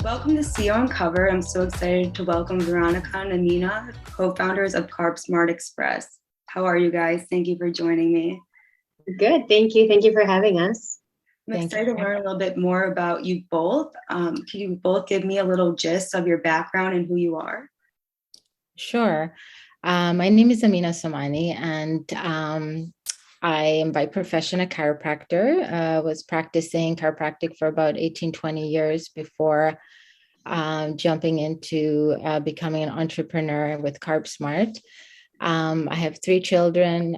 Welcome to See You Uncover. I'm so excited to welcome Veronika and Amynah, co-founders of Carb Smart Express. How are you guys? Thank you for joining me. Good. Thank you. Thank you for having us. I'm excited to learn a little bit more about you both. Can you both give me a little gist of your background and who you are? Sure. My name is Amynah Somani, and I am by profession a chiropractor. Was practicing chiropractic for about 18, 20 years before jumping into becoming an entrepreneur with Carb Smart. I have 3 children,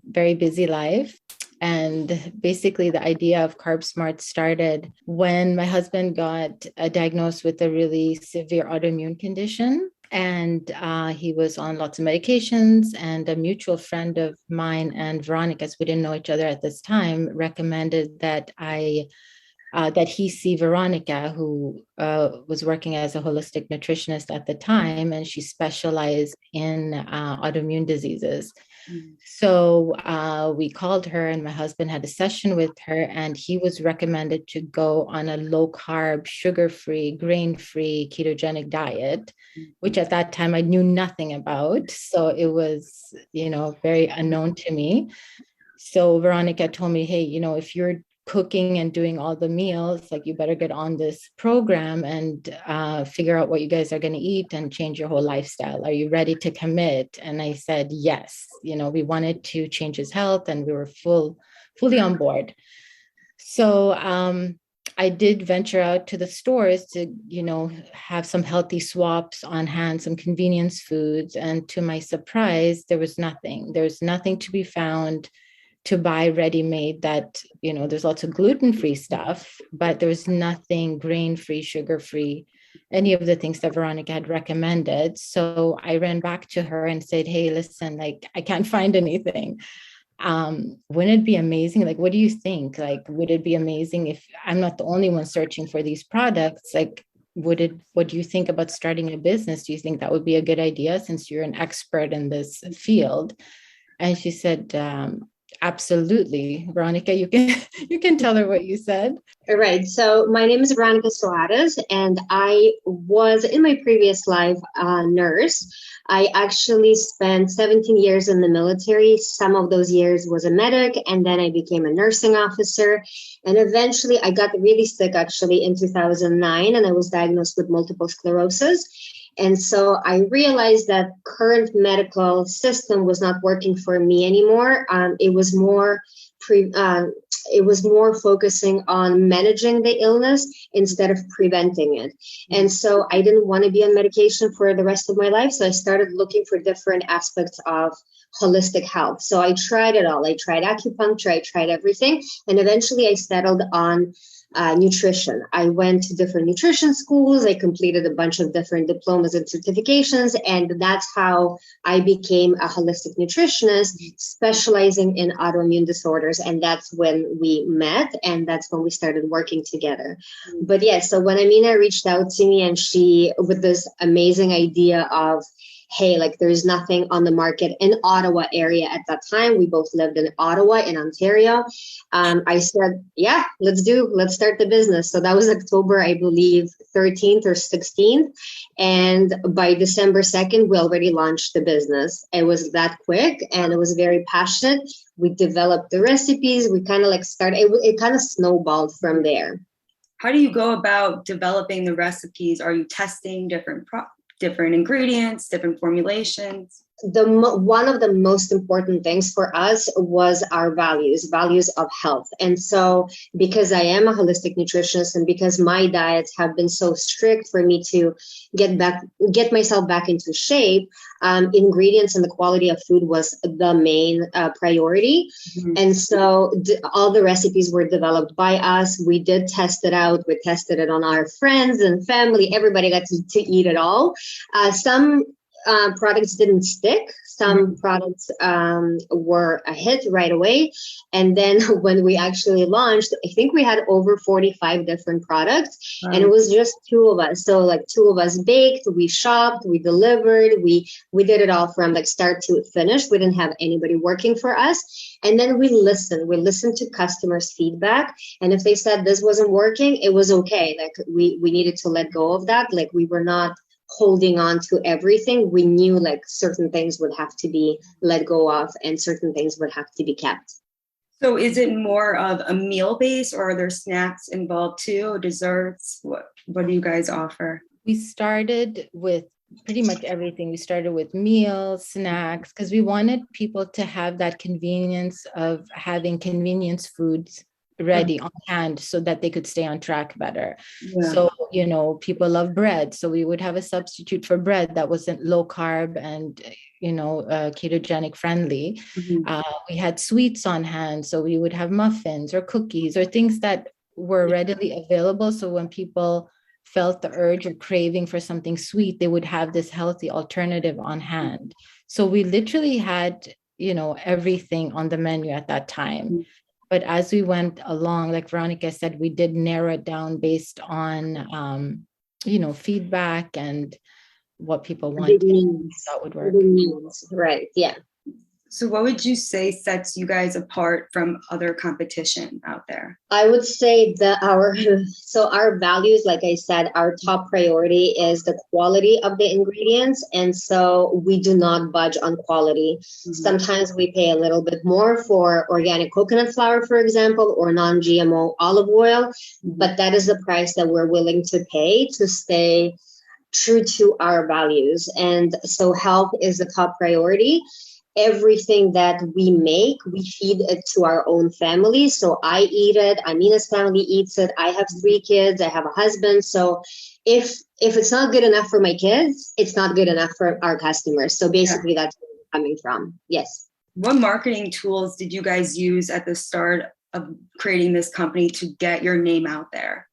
very busy life. And basically the idea of Carb Smart started when my husband got diagnosed with a really severe autoimmune condition. And he was on lots of medications, and a mutual friend of mine and Veronika, as we didn't know each other at this time, recommended that that he see Veronika, who was working as a holistic nutritionist at the time, and she specialized in autoimmune diseases. So we called her, and my husband had a session with her, and he was recommended to go on a low carb, sugar-free, grain-free, ketogenic diet, which at that time I knew nothing about. So it was, very unknown to me. So Veronika told me, hey, if you're cooking and doing all the meals, like, you better get on this program and figure out what you guys are going to eat and change your whole lifestyle. Are you ready to commit? And I said, yes. We wanted to change his health, and we were fully on board. So I did venture out to the stores to, have some healthy swaps on hand, some convenience foods. And to my surprise, there was nothing. There's nothing to be found to buy ready-made that, there's lots of gluten-free stuff, but there was nothing grain-free, sugar-free, any of the things that Veronika had recommended. So I ran back to her and said, hey, listen, I can't find anything. Wouldn't it be amazing? What do you think? Would it be amazing if I'm not the only one searching for these products? What do you think about starting a business? Do you think that would be a good idea, since you're an expert in this field? And she said, absolutely. Veronika, you can tell her what you said. All right. So my name is Veronika Soares, and I was in my previous life a nurse. I actually spent 17 years in the military. Some of those years was a medic, and then I became a nursing officer. And eventually I got really sick actually in 2009, and I was diagnosed with multiple sclerosis. And so I realized that current medical system was not working for me anymore. It was more focusing on managing the illness instead of preventing it. And so I didn't want to be on medication for the rest of my life. So I started looking for different aspects of holistic health. So I tried it all. I tried acupuncture. I tried everything. And eventually I settled on nutrition. I went to different nutrition schools. I completed a bunch of different diplomas and certifications. And that's how I became a holistic nutritionist specializing in autoimmune disorders. And that's when we met, and that's when we started working together. But yeah, so when Amynah reached out to me, and she, with this amazing idea of, hey, there's nothing on the market in Ottawa area at that time. We both lived in Ottawa, in Ontario. I said, yeah, let's start the business. So that was October, I believe, 13th or 16th. And by December 2nd, we already launched the business. It was that quick, and it was very passionate. We developed the recipes. We kind of started, it kind of snowballed from there. How do you go about developing the recipes? Are you testing different ingredients, different formulations? One of the most important things for us was our values of health. And so because I am a holistic nutritionist, and because my diets have been so strict for me to get myself back into shape, ingredients and the quality of food was the main priority. Mm-hmm. And so all the recipes were developed by us. We did test it out. We tested it on our friends and family. Everybody got to eat it all. Some products didn't stick. Some products were a hit right away. And then when we actually launched, I think we had over 45 different products. And it was just two of us. So like two of us baked, we shopped, we delivered, we did it all from like start to finish. We didn't have anybody working for us. And then we listened to customers' feedback. And if they said this wasn't working, it was okay. Like we needed to let go of that. Like we were not holding on to everything. We knew like certain things would have to be let go of and certain things would have to be kept. So is it more of a meal base, or are there snacks involved too, desserts? What do you guys offer? We started with pretty much everything. We started with meals, snacks, because we wanted people to have that convenience of having convenience foods ready on hand so that they could stay on track better. Yeah. So, people love bread. So we would have a substitute for bread that wasn't low carb and, ketogenic friendly. Mm-hmm. We had sweets on hand. So we would have muffins or cookies or things that were readily available. So when people felt the urge or craving for something sweet, they would have this healthy alternative on hand. So we literally had, everything on the menu at that time. Mm-hmm. But as we went along, like Veronika said, we did narrow it down based on, feedback and what people wanted. That would work. Right. Yeah. So what would you say sets you guys apart from other competition out there? I would say that our values, like I said, our top priority is the quality of the ingredients. And so we do not budge on quality. Mm-hmm. Sometimes we pay a little bit more for organic coconut flour, for example, or non-GMO olive oil. But that is the price that we're willing to pay to stay true to our values. And so health is the top priority. Everything that we make, we feed it to our own family. So I eat it. Amynah's family eats it. I have 3 kids. I have a husband. So if it's not good enough for my kids, it's not good enough for our customers. So basically that's where we're coming from. Yes. What marketing tools did you guys use at the start of creating this company to get your name out there?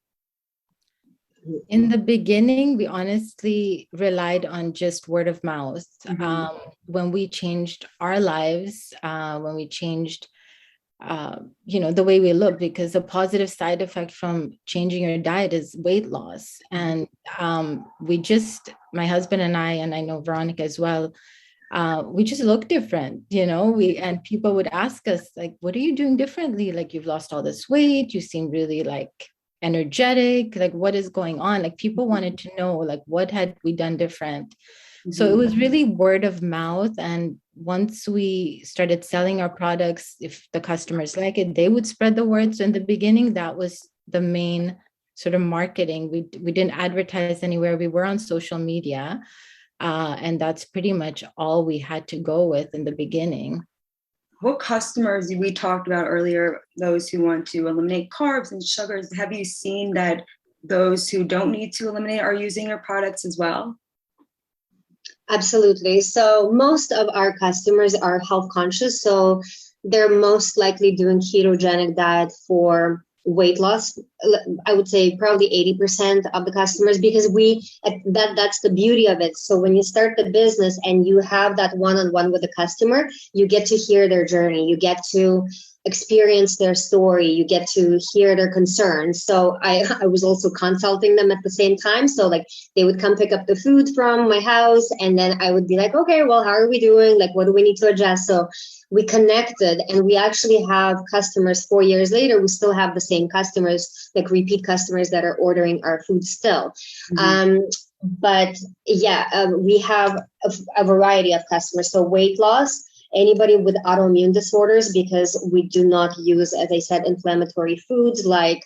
In the beginning, we honestly relied on just word of mouth. Mm-hmm. When we changed our lives, when we changed, the way we look, because a positive side effect from changing your diet is weight loss. And my husband and I know Veronika as well, we just look different, and people would ask us, like, what are you doing differently? Like, you've lost all this weight. You seem really energetic, like what is going on? Like people wanted to know, like, what had we done different? Mm-hmm. So it was really word of mouth. And once we started selling our products, if the customers like it, they would spread the word. So in the beginning, that was the main sort of marketing. We didn't advertise anywhere. We were on social media. And that's pretty much all we had to go with in the beginning. What customers we talked about earlier, those who want to eliminate carbs and sugars, have you seen that those who don't need to eliminate are using your products as well? Absolutely. So most of our customers are health conscious. So they're most likely doing ketogenic diet for weight loss. I would say probably 80% of the customers, because that's the beauty of it. So when you start the business and you have that one-on-one with the customer, you get to hear their journey, you get to experience their story, you get to hear their concerns. So I was also consulting them at the same time. So like they would come pick up the food from my house, and then I would be like, okay, well, how are we doing? Like, what do we need to adjust? So we connected, and we actually have customers 4 years later. We still have the same customers, like repeat customers that are ordering our food still. Mm-hmm. But yeah, we have a variety of customers. So weight loss, anybody with autoimmune disorders, because we do not use, as I said, inflammatory foods like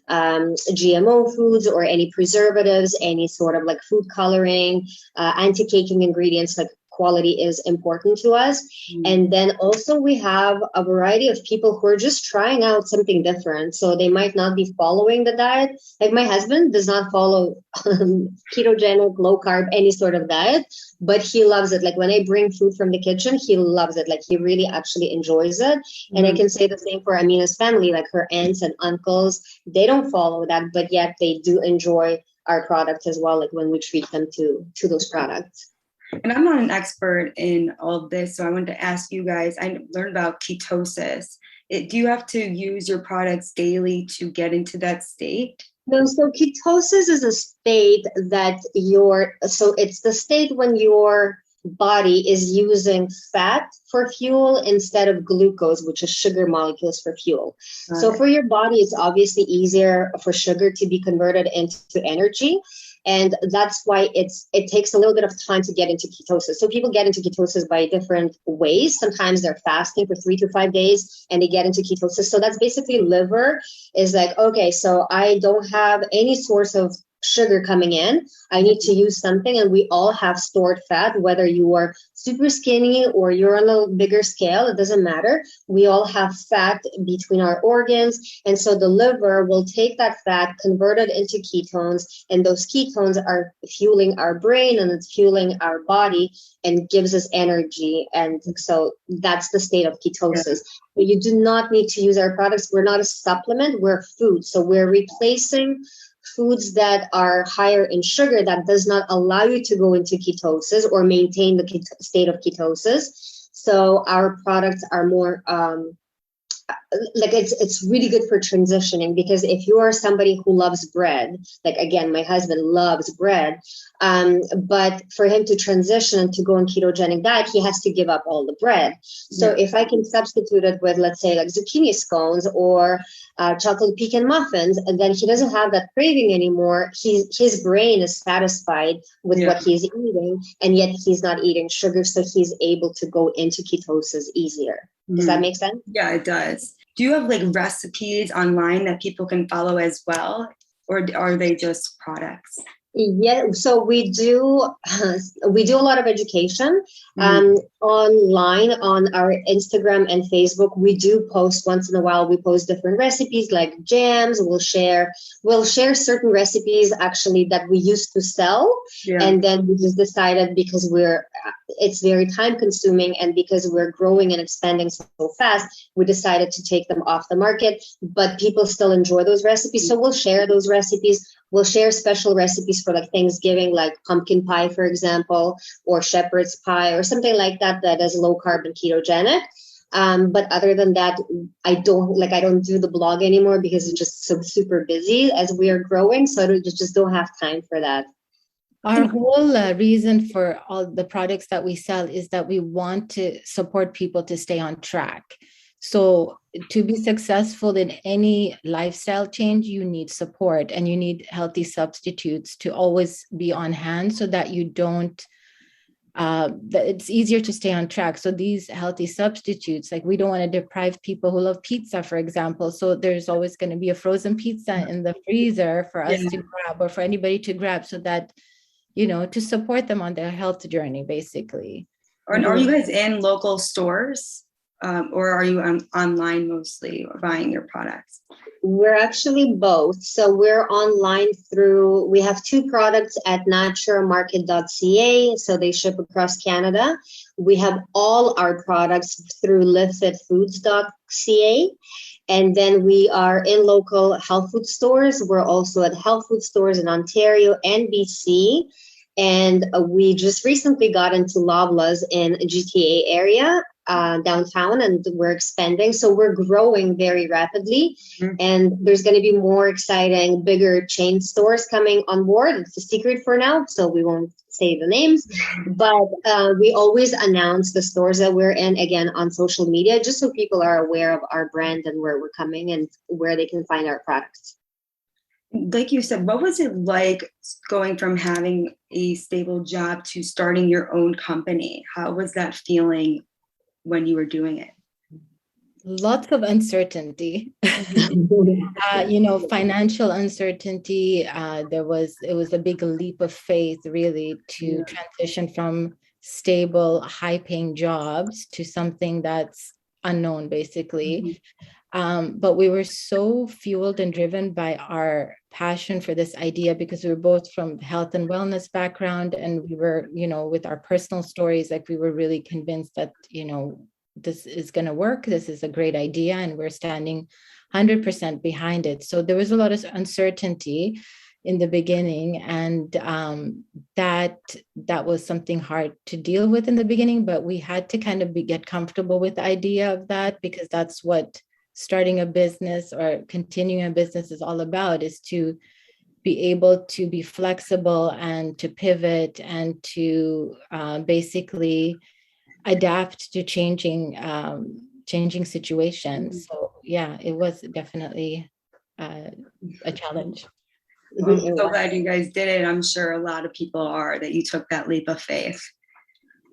GMO foods or any preservatives, any sort of like food coloring, anti-caking ingredients. Like quality is important to us. Mm. And then also we have a variety of people who are just trying out something different. So they might not be following the diet. Like my husband does not follow ketogenic, low carb, any sort of diet, but he loves it. Like when I bring food from the kitchen, he loves it. Like he really actually enjoys it. And I can say the same for Amynah's family, like her aunts and uncles, they don't follow that, but yet they do enjoy our product as well. Like when we treat them to those products. And I'm not an expert in all of this, so I wanted to ask you guys, I learned about ketosis. Do you have to use your products daily to get into that state? No, so ketosis is a state that it's the state when your body is using fat for fuel instead of glucose, which is sugar molecules for fuel. So for your body, it's obviously easier for sugar to be converted into energy. And that's why it takes a little bit of time to get into ketosis. So people get into ketosis by different ways. Sometimes they're fasting for 3 to 5 days and they get into ketosis. So that's basically liver is like, okay, so I don't have any source of sugar coming in. I need to use something. And we all have stored fat, whether you are super skinny or you're on a bigger scale, it doesn't matter. We all have fat between our organs. And so the liver will take that fat, convert it into ketones, and those ketones are fueling our brain and it's fueling our body and gives us energy. And so that's the state of ketosis. Yeah. But you do not need to use our products. We're not a supplement, we're food. So we're replacing foods that are higher in sugar that does not allow you to go into ketosis or maintain the state of ketosis. So our products are more like it's really good for transitioning, because if you are somebody who loves bread, like again, my husband loves bread, but for him to transition to go on ketogenic diet, he has to give up all the bread. So if I can substitute it with, let's say, like zucchini scones or chocolate pecan muffins, and then he doesn't have that craving anymore. His brain is satisfied with what he's eating, and yet he's not eating sugar, so he's able to go into ketosis easier. Does that make sense? Yeah, it does. Do you have like recipes online that people can follow as well, or are they just products? Yeah, so we do a lot of education online on our Instagram and Facebook. We do post once in a while. We post different recipes like jams. We'll share certain recipes actually that we used to sell, and then we just decided, because it's very time consuming and because we're growing and expanding so fast, we decided to take them off the market. But people still enjoy those recipes, so we'll share those recipes. We'll share special recipes for like Thanksgiving, like pumpkin pie, for example, or shepherd's pie or something like that is low carb and ketogenic. But other than that, I don't do the blog anymore because it's just so super busy as we are growing. So I just don't have time for that. Our whole reason for all the products that we sell is that we want to support people to stay on track. So to be successful in any lifestyle change, you need support and you need healthy substitutes to always be on hand so that you don't, that it's easier to stay on track. So these healthy substitutes, like we don't want to deprive people who love pizza, for example. So there's always going to be a frozen pizza in the freezer for us to grab, or for anybody to grab, so that, to support them on their health journey, basically. Are you guys in local stores? Or are you online mostly buying your products? We're actually both. So we're online we have 2 products at naturamarket.ca. So they ship across Canada. We have all our products through liftfitfoods.ca. And then we are in local health food stores. We're also at health food stores in Ontario and BC. And we just recently got into Loblaws in GTA area, downtown, and we're expanding. So we're growing very rapidly. And there's going to be more exciting, bigger chain stores coming on board. It's a secret for now, so we won't say the names. But we always announce the stores that we're in, again, on social media, just so people are aware of our brand and where we're coming and where they can find our products. Like you said, what was it like going from having a stable job to starting your own company? How was that feeling when you were doing it? Lots of uncertainty, financial uncertainty. It was a big leap of faith, really, to transition from stable, high-paying jobs to something that's unknown, basically. But we were so fueled and driven by our passion for this idea, because we were both from health and wellness background, and we were, with our personal stories, like we were really convinced that, this is going to work. This is a great idea, and we're standing 100% behind it. So there was a lot of uncertainty. in the beginning, and that was something hard to deal with in the beginning, but we had to kind of get comfortable with the idea of that, because that's what starting a business or continuing a business is all about, is to be able to be flexible and to pivot and to basically adapt to changing situations. So yeah, it was definitely a challenge. Well, I'm so glad you guys did it. I'm sure a lot of people are, that you took that leap of faith.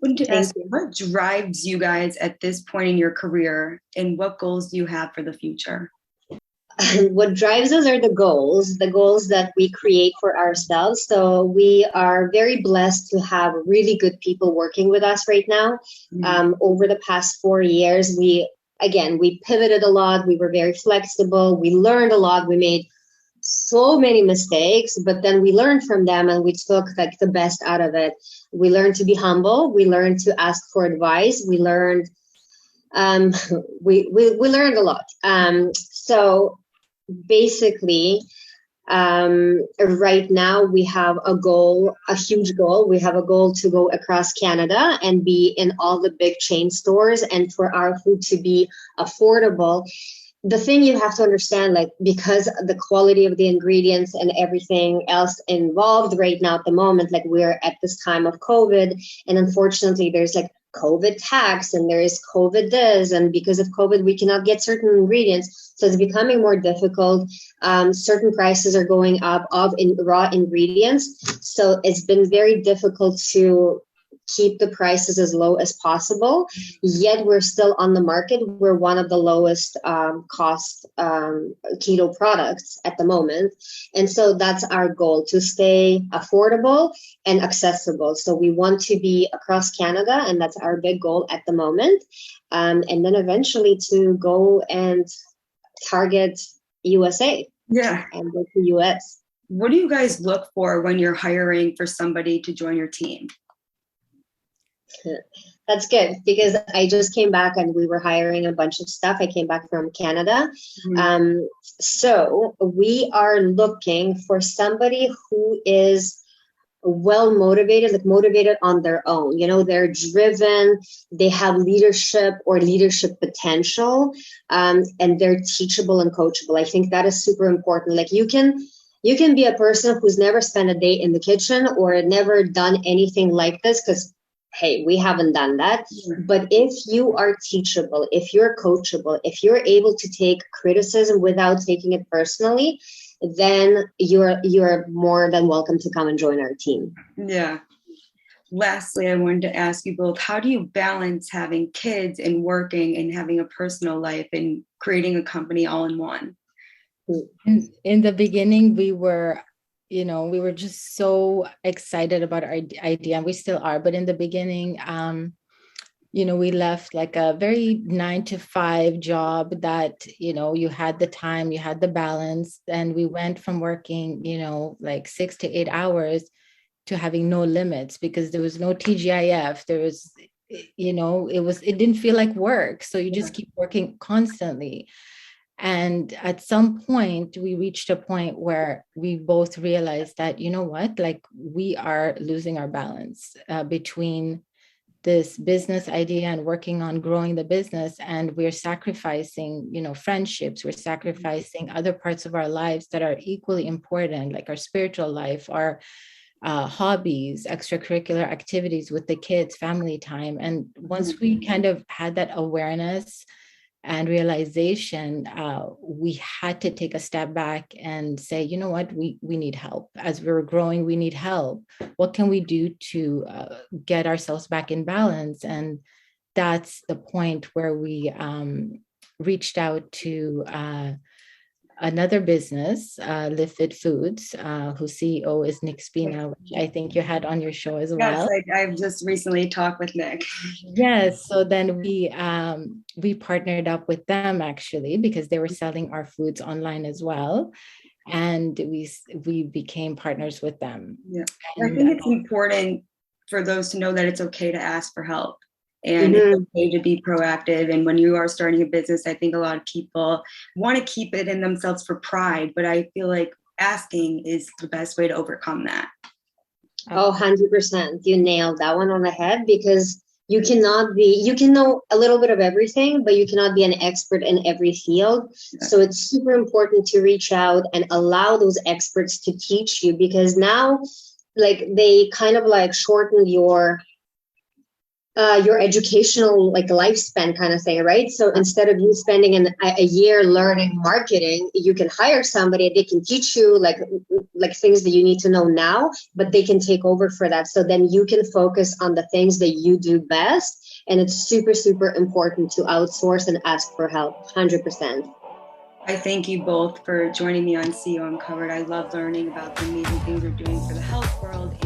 Wanted to ask, what drives you guys at this point in your career, and what goals do you have for the future? What drives us are the goals that we create for ourselves. So we are very blessed to have really good people working with us right now. Over the past 4 years, we pivoted a lot. We were very flexible. We learned a lot. We made so many mistakes, but then we learned from them and we took like the best out of it. We learned to be humble. We learned to ask for advice. We learned we learned a lot. So basically, right now we have a huge goal. We have a goal to go across Canada and be in all the big chain stores, and for our food to be affordable. The thing you have to understand, like, because the quality of the ingredients and everything else involved right now at the moment, like we're at this time of COVID, and unfortunately there's like COVID tax and there is COVID this, and because of COVID we cannot get certain ingredients, so it's becoming more difficult. Certain prices are going up of raw ingredients, so it's been very difficult to keep the prices as low as possible, yet we're still on the market. We're one of the lowest cost keto products at the moment. And so that's our goal, to stay affordable and accessible. So we want to be across Canada, and that's our big goal at the moment. And then eventually to go and target USA. Yeah. And go to US. What do you guys look for when you're hiring for somebody to join your team? That's good, because I just came back and we were hiring a bunch of stuff. I came back from Canada. So we are looking for somebody who is well motivated, like motivated on their own. You know, they're driven, they have leadership or leadership potential, and they're teachable and coachable. I think that is super important. Like you can be a person who's never spent a day in the kitchen or never done anything like this, because hey, we haven't done that. But if you are teachable, if you're coachable, if you're able to take criticism without taking it personally, then you're more than welcome to come and join our team. Yeah. Lastly, I wanted to ask you both, how do you balance having kids and working and having a personal life and creating a company all in one? In the beginning, we were just so excited about our idea, and we still are. But in the beginning, we left like a very 9-to-5 job that, you had the time, you had the balance. And we went from working, like 6 to 8 hours to having no limits, because there was no TGIF. There was, it didn't feel like work. So you just keep working constantly. And at some point, we reached a point where we both realized that, you know what, like we are losing our balance between this business idea and working on growing the business. And we're sacrificing, friendships, we're sacrificing other parts of our lives that are equally important, like our spiritual life, our hobbies, extracurricular activities with the kids, family time. And once we kind of had that awareness and realization, we had to take a step back and say, you know what, we need help. As we're growing, we need help. What can we do to get ourselves back in balance? And that's the point where we reached out to another business, Live Fit Foods, whose CEO is Nick Spina, which I think you had on your show as well. Yes, I've just recently talked with Nick. Yes, so then we partnered up with them, actually, because they were selling our foods online as well, and we became partners with them. Yeah, and I think it's important for those to know that it's okay to ask for help. And it's okay to be proactive. And when you are starting a business, I think a lot of people want to keep it in themselves for pride. But I feel like asking is the best way to overcome that. Oh, 100%. You nailed that one on the head, because you can know a little bit of everything, but you cannot be an expert in every field. So it's super important to reach out and allow those experts to teach you, because now, like, they kind of like shorten your educational like lifespan kind of thing, right? So instead of you spending a year learning marketing, you can hire somebody. They can teach you like things that you need to know now, but they can take over for that. So then you can focus on the things that you do best. And it's super, super important to outsource and ask for help. 100%. I thank you both for joining me on CEO Uncovered. I love learning about the amazing things you're doing for the health world